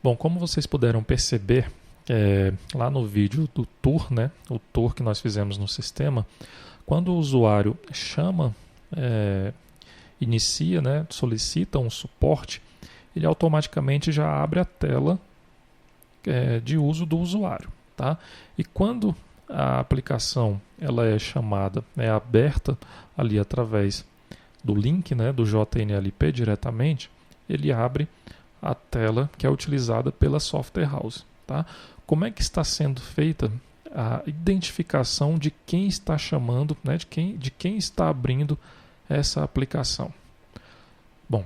Bom, como vocês puderam perceber, lá no vídeo do tour, né, o tour que nós fizemos no sistema, quando o usuário chama, inicia, né, solicita um suporte, ele automaticamente já abre a tela de uso do usuário. Tá? E quando a aplicação ela é chamada, é aberta ali através do link, né, do JNLP diretamente, ele abre a tela que é utilizada pela software house. Tá? Como é que está sendo feita a identificação de quem está chamando, né, de quem está abrindo essa aplicação? Bom,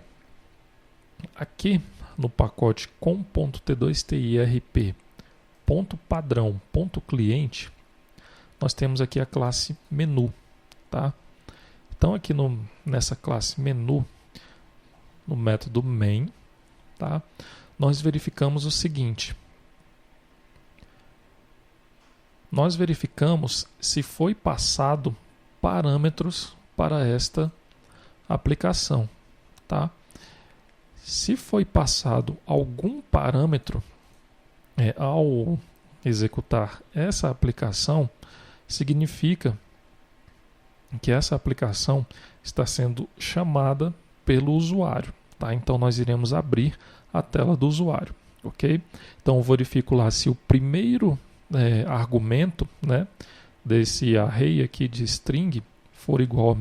aqui no pacote com.t2tirp.padrão.cliente, nós temos aqui a classe menu. Tá? Então aqui nessa classe menu, no método main, tá? Nós verificamos o seguinte. Nós verificamos se foi passado parâmetros para esta aplicação. Tá? Se foi passado algum parâmetro ao executar essa aplicação, significa que essa aplicação está sendo chamada pelo usuário. Tá? Então nós iremos abrir a tela do usuário. Okay? Então eu verifico lá se o primeiro argumento, né, desse array aqui de string for igual a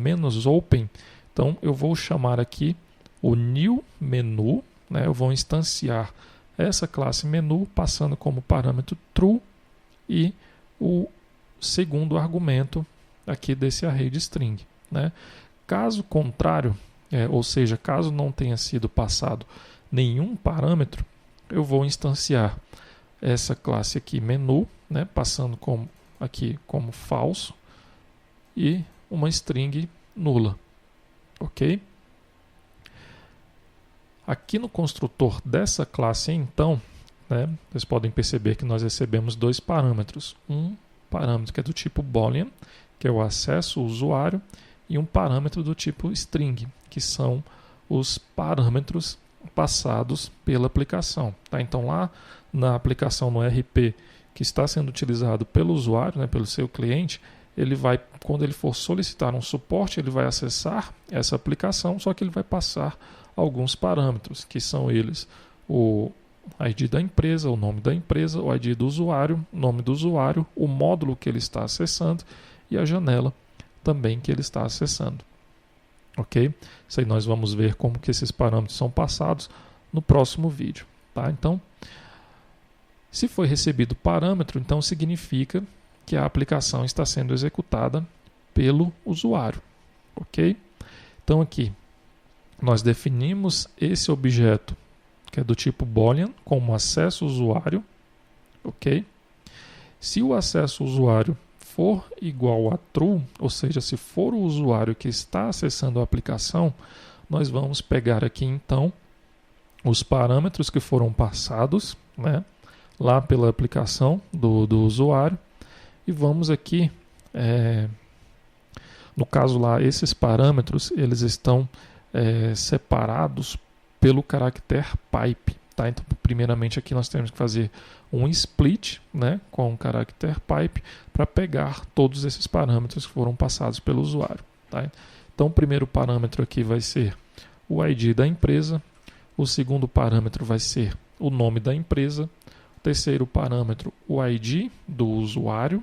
"-open", então eu vou chamar aqui o new menu, né, eu vou instanciar essa classe menu passando como parâmetro true e o segundo argumento aqui desse array de string. Né? Caso contrário, ou seja, caso não tenha sido passado nenhum parâmetro, eu vou instanciar essa classe aqui menu, né, passando aqui como falso e uma string nula. Ok? Aqui no construtor dessa classe, então, né, vocês podem perceber que nós recebemos dois parâmetros. Um parâmetro que é do tipo boolean, que é o acesso ao usuário, e um parâmetro do tipo string, que são os parâmetros passados pela aplicação. Tá? Então lá na aplicação no RP que está sendo utilizado pelo usuário, né, pelo seu cliente, ele vai, quando ele for solicitar um suporte, ele vai acessar essa aplicação, só que ele vai passar alguns parâmetros, que são eles o ID da empresa, o nome da empresa, o ID do usuário, o nome do usuário, o módulo que ele está acessando e a janela também que ele está acessando. Ok? Isso aí nós vamos ver como que esses parâmetros são passados no próximo vídeo. Tá? Então, se foi recebido parâmetro, então significa que a aplicação está sendo executada pelo usuário. Ok? Então aqui, nós definimos esse objeto, que é do tipo boolean, como acesso usuário. Ok? Se o acesso usuário for igual a true, ou seja, se for o usuário que está acessando a aplicação, nós vamos pegar aqui então os parâmetros que foram passados, né, lá pela aplicação do usuário, e vamos aqui, no caso lá, esses parâmetros eles estão separados pelo caractere pipe. Tá? Então, primeiramente aqui nós temos que fazer um split, né, com o caractere pipe para pegar todos esses parâmetros que foram passados pelo usuário. Tá? Então o primeiro parâmetro aqui vai ser o ID da empresa, o segundo parâmetro vai ser o nome da empresa, o terceiro parâmetro o ID do usuário,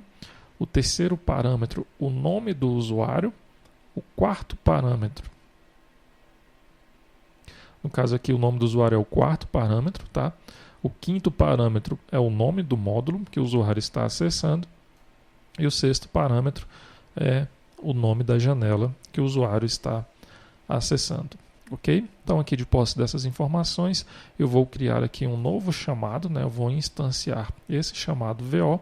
o terceiro parâmetro o nome do usuário, o quarto parâmetro, no caso aqui o nome do usuário é o quarto parâmetro, tá? O quinto parâmetro é o nome do módulo que o usuário está acessando e o sexto parâmetro é o nome da janela que o usuário está acessando. Ok? Então aqui de posse dessas informações eu vou criar aqui um novo chamado, né? Eu vou instanciar esse chamado VO,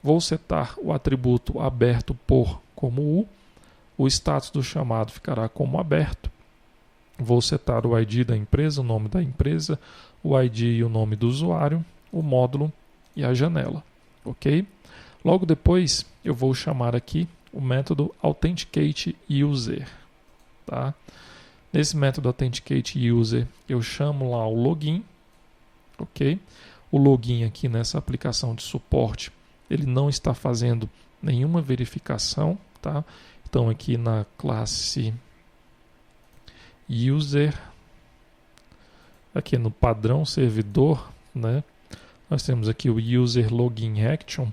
vou setar o atributo aberto por como o status do chamado ficará como aberto. Vou setar o ID da empresa, o nome da empresa, o ID e o nome do usuário, o módulo e a janela. Ok? Logo depois eu vou chamar aqui o método AuthenticateUser. Tá? Nesse método AuthenticateUser eu chamo lá o login. Ok? o login aqui nessa aplicação de suporte, ele não está fazendo nenhuma verificação, tá? Então aqui na classe user, aqui no padrão servidor, né? Nós temos aqui o user login action.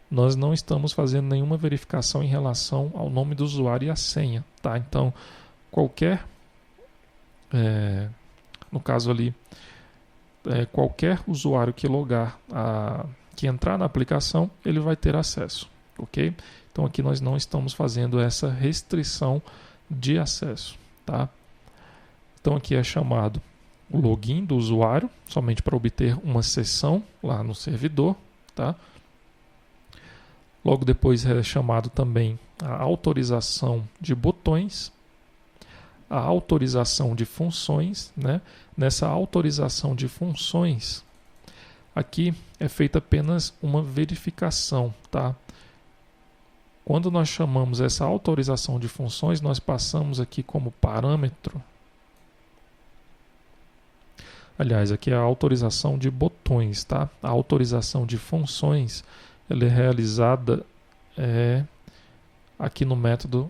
Nós não estamos fazendo nenhuma verificação em relação ao nome do usuário e a senha, tá? Então qualquer no caso ali, qualquer usuário que logar, que entrar na aplicação, ele vai ter acesso, ok? Então aqui nós não estamos fazendo essa restrição de acesso, tá? Então aqui é chamado o login do usuário, somente para obter uma sessão lá no servidor, tá? Logo depois é chamado também a autorização de botões, a autorização de funções, né? Nessa autorização de funções, aqui é feita apenas uma verificação, tá? Quando nós chamamos essa autorização de funções, nós passamos aqui como parâmetro. Aliás, aqui é a autorização de botões, tá? A autorização de funções, ela é realizada aqui no método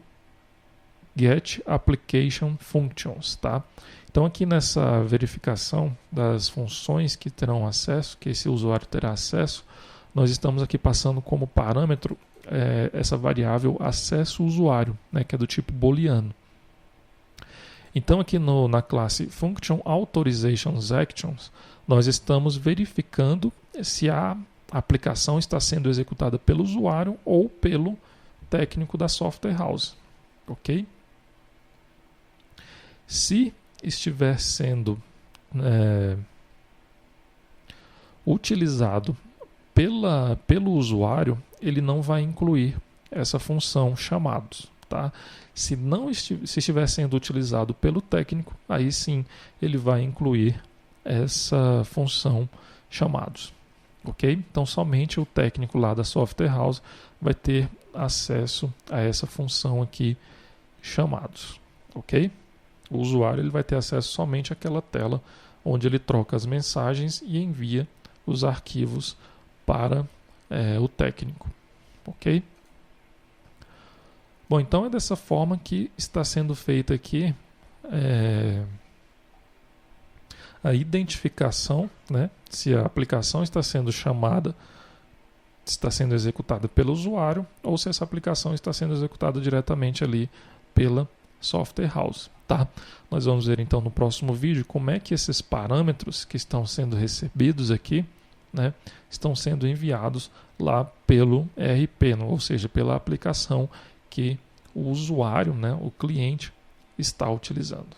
getApplicationFunctions, tá? Então aqui nessa verificação das funções que terão acesso, que esse usuário terá acesso, nós estamos aqui passando como parâmetro essa variável acesso usuário, né, que é do tipo booleano. Então aqui na classe FunctionAuthorizationActions, nós estamos verificando se a aplicação está sendo executada pelo usuário ou pelo técnico da software house, ok? Se estiver sendo utilizado pelo usuário, ele não vai incluir essa função chamados, tá? Se estiver sendo utilizado pelo técnico, aí sim ele vai incluir essa função chamados, ok? Então somente o técnico lá da software house vai ter acesso a essa função aqui chamados, ok? O usuário ele vai ter acesso somente àquela tela onde ele troca as mensagens e envia os arquivos para o técnico, ok? Bom, então é dessa forma que está sendo feita aqui a identificação, né? Se a aplicação está sendo chamada, está sendo executada pelo usuário ou se essa aplicação está sendo executada diretamente ali pela software house, tá? Nós vamos ver então no próximo vídeo como é que esses parâmetros que estão sendo recebidos aqui, né, estão sendo enviados lá pelo ERP, ou seja, pela aplicação que o usuário, né, o cliente, está utilizando.